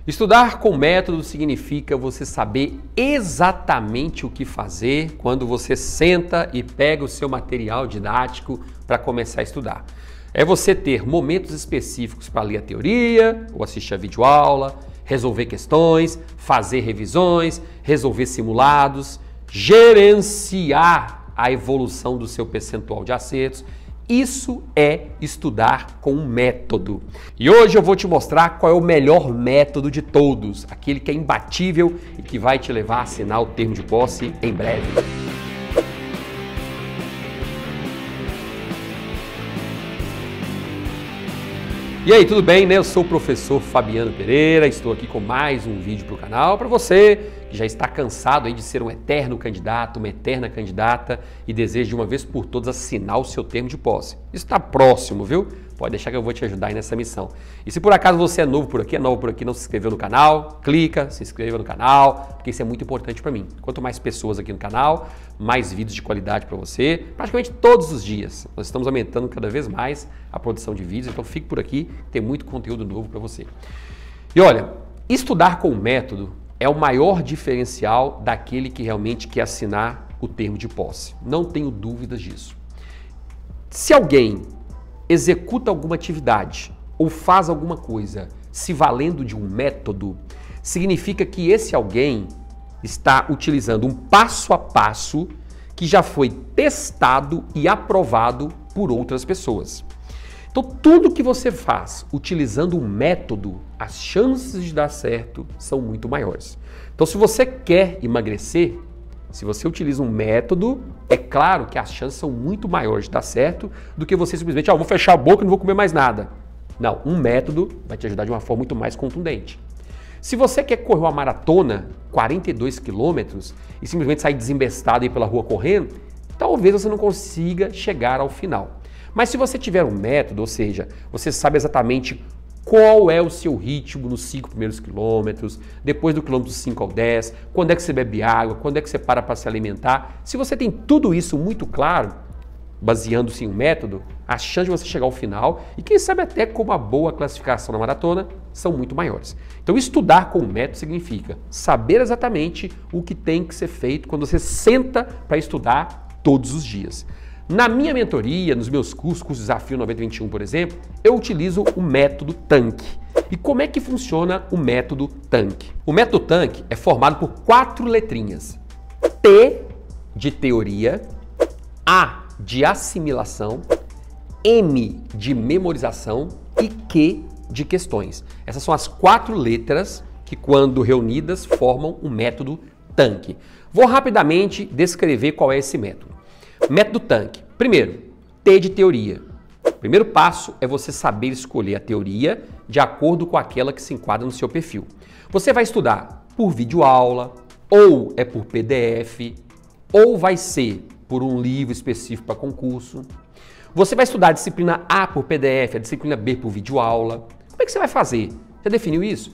Estudar com método significa você saber exatamente o que fazer quando você senta e pega o seu material didático para começar a estudar. É você ter momentos específicos para ler a teoria, ou assistir a videoaula, resolver questões, fazer revisões, resolver simulados, gerenciar a evolução do seu percentual de acertos. Isso é estudar com um método. E hoje eu vou te mostrar qual é o melhor método de todos, aquele que é imbatível e que vai te levar a assinar o termo de posse em breve. E aí, tudo bem, né? Eu sou o professor Fabiano Pereira, estou aqui com mais um vídeo para o canal, para você que já está cansado aí de ser um eterno candidato, uma eterna candidata e deseja de uma vez por todas assinar o seu termo de posse. Isso está próximo, viu? Pode deixar que eu vou te ajudar aí nessa missão. E se por acaso você é novo por aqui, não se inscreveu no canal, clica, se inscreva no canal, porque isso é muito importante para mim. Quanto mais pessoas aqui no canal, mais vídeos de qualidade para você, praticamente todos os dias. Nós estamos aumentando cada vez mais a produção de vídeos, então fique por aqui, tem muito conteúdo novo para você. E olha, estudar com método é o maior diferencial daquele que realmente quer assinar o termo de posse. Não tenho dúvidas disso. Se alguém executa alguma atividade ou faz alguma coisa se valendo de um método, significa que esse alguém está utilizando um passo a passo que já foi testado e aprovado por outras pessoas. Então, tudo que você faz utilizando um método, as chances de dar certo são muito maiores. Então, se você quer emagrecer, se você utiliza um método, é claro que as chances são muito maiores de dar certo do que você simplesmente, vou fechar a boca e não vou comer mais nada. Não, um método vai te ajudar de uma forma muito mais contundente. Se você quer correr uma maratona, 42 quilômetros, e simplesmente sair desembestado aí pela rua correndo, talvez você não consiga chegar ao final. Mas se você tiver um método, ou seja, você sabe exatamente qual é o seu ritmo nos 5 primeiros quilômetros, depois do quilômetro 5 ao 10, quando é que você bebe água, quando é que você para se alimentar. Se você tem tudo isso muito claro, baseando-se em um método, as chances de você chegar ao final, e quem sabe até com uma boa classificação na maratona, são muito maiores. Então estudar com um método significa saber exatamente o que tem que ser feito quando você senta para estudar todos os dias. Na minha mentoria, nos meus cursos Desafio 9021, por exemplo, eu utilizo o método TANK. E como é que funciona o método TANK? O método TANK é formado por 4 letrinhas. T de teoria, A de assimilação, M de memorização e Q de questões. Essas são as 4 letras que, quando reunidas, formam o método TANK. Vou rapidamente descrever qual é esse método. Método TANK. Primeiro, T de teoria. O primeiro passo é você saber escolher a teoria de acordo com aquela que se enquadra no seu perfil. Você vai estudar por videoaula, ou é por PDF, ou vai ser por um livro específico para concurso. Você vai estudar a disciplina A por PDF, a disciplina B por videoaula. Como é que você vai fazer? Já definiu isso?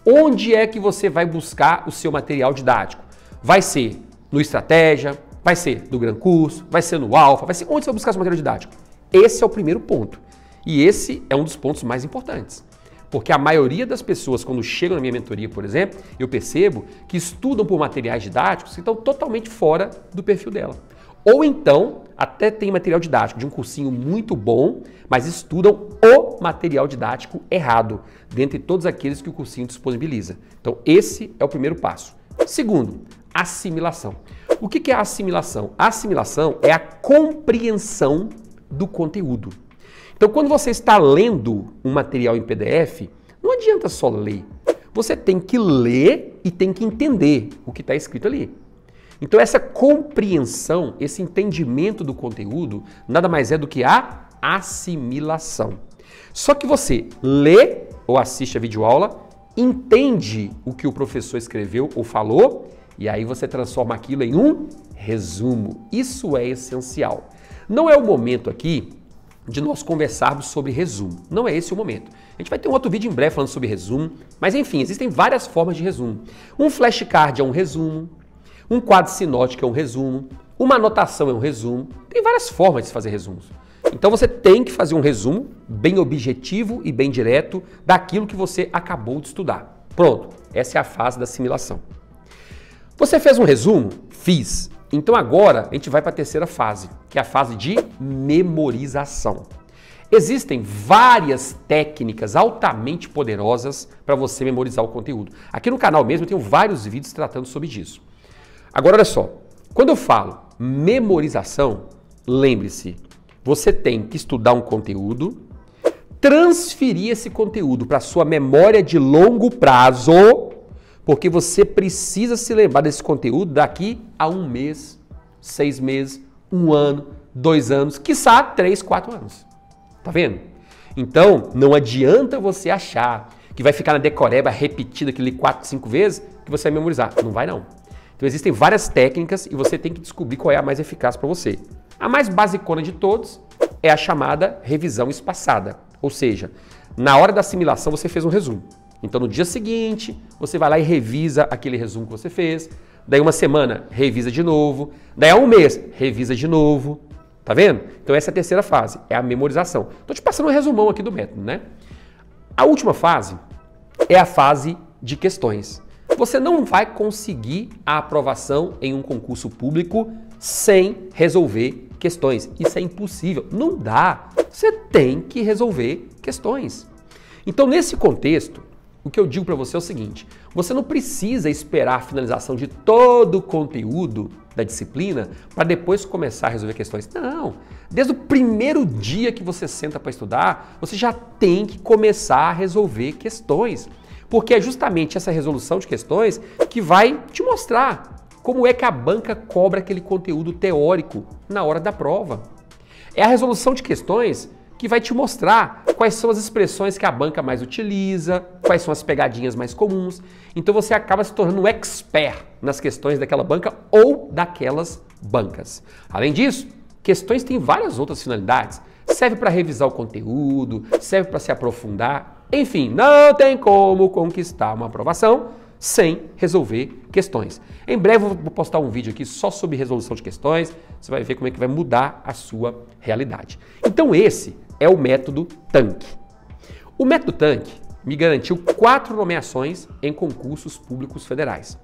Onde é que você vai buscar o seu material didático? Vai ser no Estratégia, vai ser no Gran Curso, vai ser no Alfa, vai ser onde você vai buscar seu material didático. Esse é o primeiro ponto. E esse é um dos pontos mais importantes. Porque a maioria das pessoas, quando chegam na minha mentoria, por exemplo, eu percebo que estudam por materiais didáticos que estão totalmente fora do perfil dela. Ou então, até tem material didático de um cursinho muito bom, mas estudam o material didático errado, dentre todos aqueles que o cursinho disponibiliza. Então, esse é o primeiro passo. Segundo, assimilação. O que é a assimilação? A assimilação é a compreensão do conteúdo. Então, quando você está lendo um material em PDF, não adianta só ler. Você tem que ler e tem que entender o que está escrito ali. Então, essa compreensão, esse entendimento do conteúdo, nada mais é do que a assimilação. Só que você lê ou assiste a videoaula, entende o que o professor escreveu ou falou, e aí você transforma aquilo em um resumo. Isso é essencial. Não é o momento aqui de nós conversarmos sobre resumo. Não é esse o momento. A gente vai ter um outro vídeo em breve falando sobre resumo, mas enfim, existem várias formas de resumo. Um flashcard é um resumo, um quadro sinótico é um resumo, uma anotação é um resumo. Tem várias formas de se fazer resumos. Então você tem que fazer um resumo bem objetivo e bem direto daquilo que você acabou de estudar. Pronto, essa é a fase da assimilação. Você fez um resumo? Fiz. Então agora a gente vai para a terceira fase, que é a fase de memorização. Existem várias técnicas altamente poderosas para você memorizar o conteúdo. Aqui no canal mesmo eu tenho vários vídeos tratando sobre isso. Agora olha só, quando eu falo memorização, lembre-se, você tem que estudar um conteúdo, transferir esse conteúdo para a sua memória de longo prazo, porque você precisa se lembrar desse conteúdo daqui a 1 mês, 6 meses, 1 ano, 2 anos, quiçá 3, 4 anos. Tá vendo? Então, não adianta você achar que vai ficar na decoreba repetido aquele 4, 5 vezes que você vai memorizar. Não vai não. Então existem várias técnicas e você tem que descobrir qual é a mais eficaz para você. A mais basicona de todos é a chamada revisão espaçada. Ou seja, na hora da assimilação você fez um resumo. Então no dia seguinte você vai lá e revisa aquele resumo que você fez. Daí uma semana, revisa de novo. Daí a 1 mês, revisa de novo. Tá vendo? Então essa é a terceira fase, é a memorização. Estou te passando um resumão aqui do método, né? A última fase é a fase de questões. Você não vai conseguir a aprovação em um concurso público sem resolver questões. Isso é impossível, não dá. Você tem que resolver questões. Então nesse contexto, o que eu digo para você é o seguinte, você não precisa esperar a finalização de todo o conteúdo da disciplina para depois começar a resolver questões. Não, desde o primeiro dia que você senta para estudar, você já tem que começar a resolver questões. Porque é justamente essa resolução de questões que vai te mostrar como é que a banca cobra aquele conteúdo teórico na hora da prova. É a resolução de questões que vai te mostrar quais são as expressões que a banca mais utiliza, quais são as pegadinhas mais comuns. Então você acaba se tornando um expert nas questões daquela banca ou daquelas bancas. Além disso, questões têm várias outras finalidades. Serve para revisar o conteúdo, serve para se aprofundar. Enfim, não tem como conquistar uma aprovação sem resolver questões. Em breve eu vou postar um vídeo aqui só sobre resolução de questões. Você vai ver como é que vai mudar a sua realidade. Então esse é o método TANC. O método TANC me garantiu 4 nomeações em concursos públicos federais.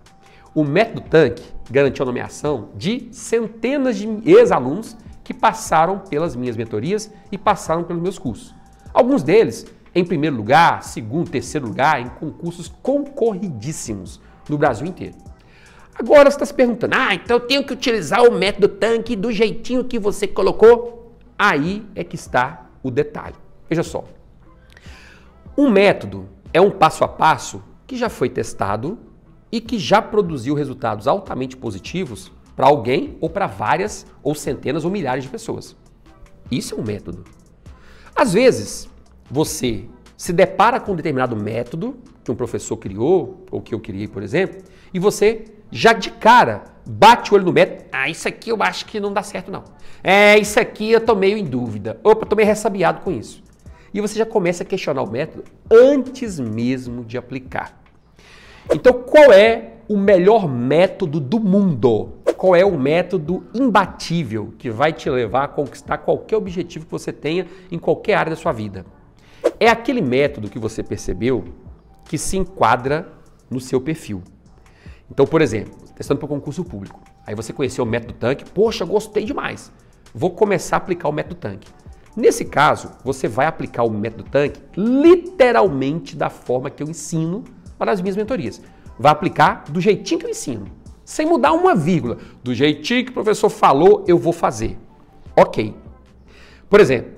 O método TANC garantiu a nomeação de centenas de ex-alunos que passaram pelas minhas mentorias e passaram pelos meus cursos. Alguns deles em primeiro lugar, segundo, terceiro lugar, em concursos concorridíssimos no Brasil inteiro. Agora você está se perguntando, então eu tenho que utilizar o método TANC do jeitinho que você colocou? Aí é que está o detalhe. Veja só, um método é um passo a passo que já foi testado e que já produziu resultados altamente positivos para alguém ou para várias ou centenas ou milhares de pessoas. Isso é um método. Às vezes, você se depara com um determinado método que um professor criou, ou que eu criei, por exemplo, e você já de cara bate o olho no método. Isso aqui eu acho que não dá certo não. Isso aqui eu tô meio em dúvida. Opa, tô meio ressabiado com isso. E você já começa a questionar o método antes mesmo de aplicar. Então, qual é o melhor método do mundo? Qual é o método imbatível que vai te levar a conquistar qualquer objetivo que você tenha em qualquer área da sua vida? É aquele método que você percebeu que se enquadra no seu perfil. Então, por exemplo, testando para o concurso público. Aí você conheceu o método TANC, poxa, gostei demais. Vou começar a aplicar o método TANC. Nesse caso, você vai aplicar o método TANC literalmente da forma que eu ensino para as minhas mentorias. Vai aplicar do jeitinho que eu ensino, sem mudar uma vírgula. Do jeitinho que o professor falou, eu vou fazer. Ok. Por exemplo,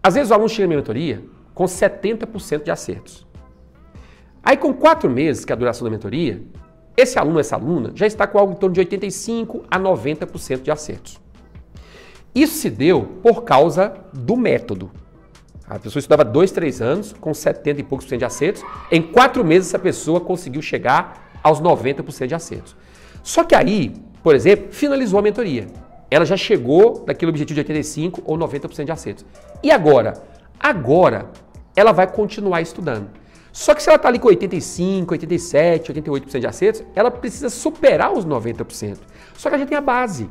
às vezes o aluno chega na minha mentoria com 70% de acertos. Aí com 4 meses, que é a duração da mentoria, esse aluno, essa aluna, já está com algo em torno de 85% a 90% de acertos. Isso se deu por causa do método. A pessoa estudava 2, 3 anos, com 70 e poucos por cento de acertos. Em 4 meses, essa pessoa conseguiu chegar aos 90% de acertos. Só que aí, por exemplo, finalizou a mentoria. Ela já chegou naquele objetivo de 85% ou 90% de acertos. E agora? Agora, ela vai continuar estudando. Só que se ela está ali com 85%, 87%, 88% de acertos, ela precisa superar os 90%. Só que a gente tem a base,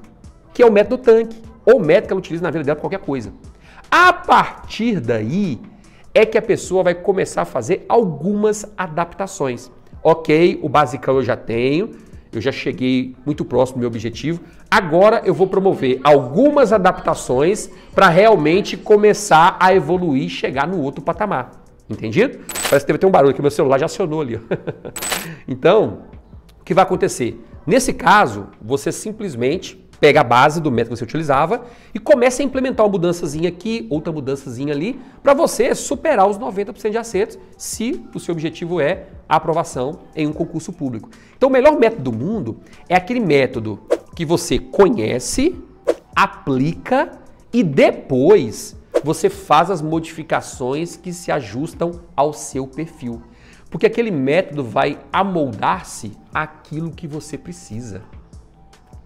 que é o método TANC, ou o método que ela utiliza na vida dela para qualquer coisa. A partir daí, é que a pessoa vai começar a fazer algumas adaptações. Ok, o basicão eu já tenho, eu já cheguei muito próximo do meu objetivo. Agora eu vou promover algumas adaptações para realmente começar a evoluir e chegar no outro patamar. Entendido? Parece que teve até um barulho que meu celular já acionou ali. Então, o que vai acontecer? Nesse caso, você simplesmente pega a base do método que você utilizava e começa a implementar uma mudançazinha aqui, outra mudançazinha ali, para você superar os 90% de acertos, se o seu objetivo é a aprovação em um concurso público. Então, o melhor método do mundo é aquele método que você conhece, aplica e depois você faz as modificações que se ajustam ao seu perfil. Porque aquele método vai amoldar-se àquilo que você precisa,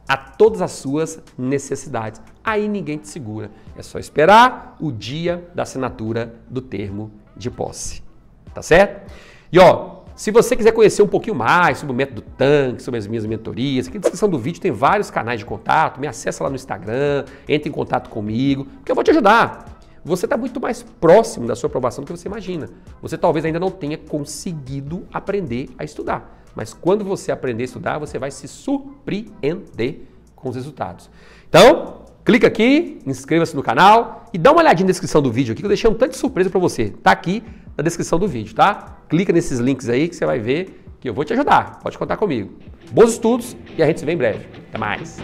a todas as suas necessidades. Aí ninguém te segura. É só esperar o dia da assinatura do termo de posse. Tá certo? E ó, se você quiser conhecer um pouquinho mais sobre o método TANC, sobre as minhas mentorias, aqui na descrição do vídeo tem vários canais de contato, me acessa lá no Instagram, entre em contato comigo, porque eu vou te ajudar. Você está muito mais próximo da sua aprovação do que você imagina. Você talvez ainda não tenha conseguido aprender a estudar. Mas quando você aprender a estudar, você vai se surpreender com os resultados. Então, clica aqui, inscreva-se no canal e dá uma olhadinha na descrição do vídeo aqui, que eu deixei um tanto de surpresa para você. Tá aqui na descrição do vídeo, tá? Clica nesses links aí que você vai ver que eu vou te ajudar. Pode contar comigo. Bons estudos e a gente se vê em breve. Até mais!